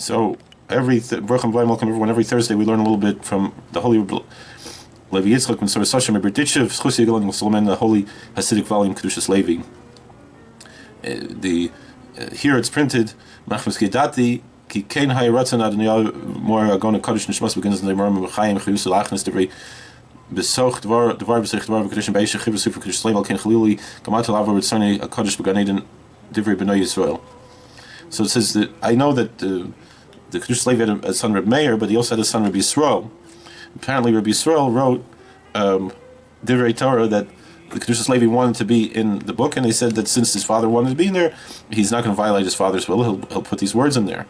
So every Thursday we learn a little bit from the Holy Levi Yitzchak and Sor Sasha Meberditchev Schusi Galan Solomon, the Holy Hasidic volume Kedushas Levi. Here it's printed Machmas Gedati Ki Kein Hay Ratzon Adonai Mor Agona Kodesh Nishmas begins in the Maram Chaim Chayus Lachnas Devri Besoch Dvar Besich Dvar Kedushim Vayeshev Chivus Sufer Kedush Leval Ken Chalili Kamat Lava Ritzoni a Kodesh Began Eden Devri Bnei Yisrael. So it says that I know that the Kedushas Levi had a son Rebbe Meir, but he also had a son Rabbi Yisrael. Apparently Rabbi Yisrael wrote Divrei Torah that the Kedushas Levi wanted to be in the book, and they said that since his father wanted to be in there, he's not going to violate his father's will. He'll put these words in there.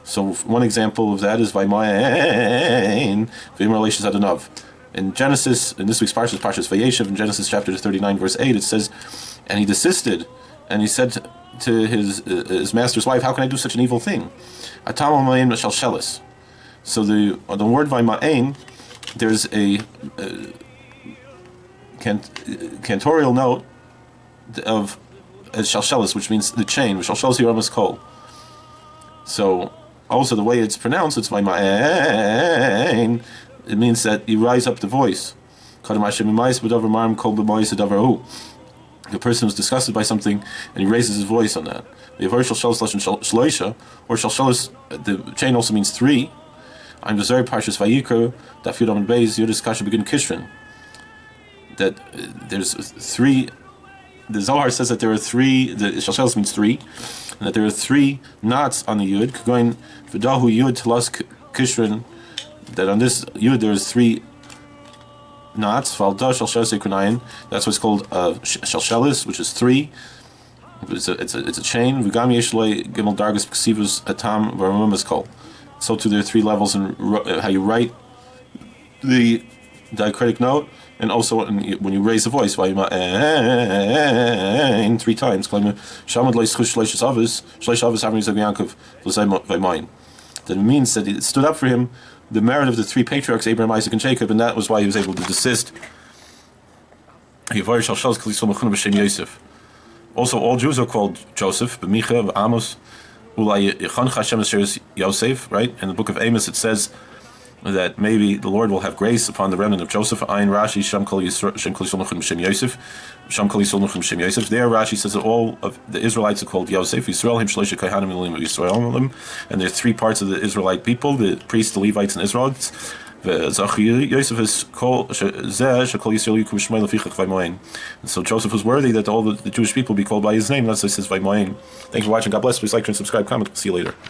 So one example of that is Vaymayin V'imralations Adonov. In Genesis, in this week's Parshas Vayeshev, in Genesis chapter 39, verse 8, it says, and he desisted, and he said to his master's wife, how can I do such an evil thing? Atam Amayin Shalshelis. So the word Vaymayin, there's a cantorial note of Shalshelis, which means the chain, Shalshelis Yiramas Kol. So also the way it's pronounced, it's Vaymayin. It means that you rise up the voice. The person who's disgusted by something and he raises his voice on that. Or Shalshelis, the chain also means three. I'm the Zeri Parshas Vayikra, Daf Yud Amud Beis, Yudis Kasha Begin Kishrin. That there's three. The Zohar says that there are three. The Shalshelis means three, and that there are three knots on the Yud. Going V'dahu Yud Telas Kishrin. That on this Yud there is three knots. Valda Shalshelis Ekunayin. That's what's called Shalshelis, which is three. It's a chain. V'gam Yeshlei Gimel Dargas Ksivus Atam V'Ramum Kol. So too there are three levels in how you write the diacritic note, and also when you raise the voice, three times. That it means that it stood up for him the merit of the three patriarchs, Abraham, Isaac, and Jacob, and that was why he was able to desist. Also, all Jews are called Joseph, B'micha, Amos, Yosef, right? In the book of Amos it says that maybe the Lord will have grace upon the remnant of Joseph. Ayin Rashi Shem Kol Yisrael Shem Yosef. Shem Kol Yisrael Shem Yosef. There Rashi says that all of the Israelites are called Yosef. Yisrael Him Shloisha Kohanim Elim Yisrael. And there's three parts of the Israelite people: the priests, the Levites, and Israelites. Yosef is called Shekol Yisrael Yikum Shmei Lefichach Vaymoin. And so Joseph was worthy that all the Jewish people be called by his name. That's why it says Vaymoin. Thanks for watching. God bless. Please like and subscribe, comment. See you later.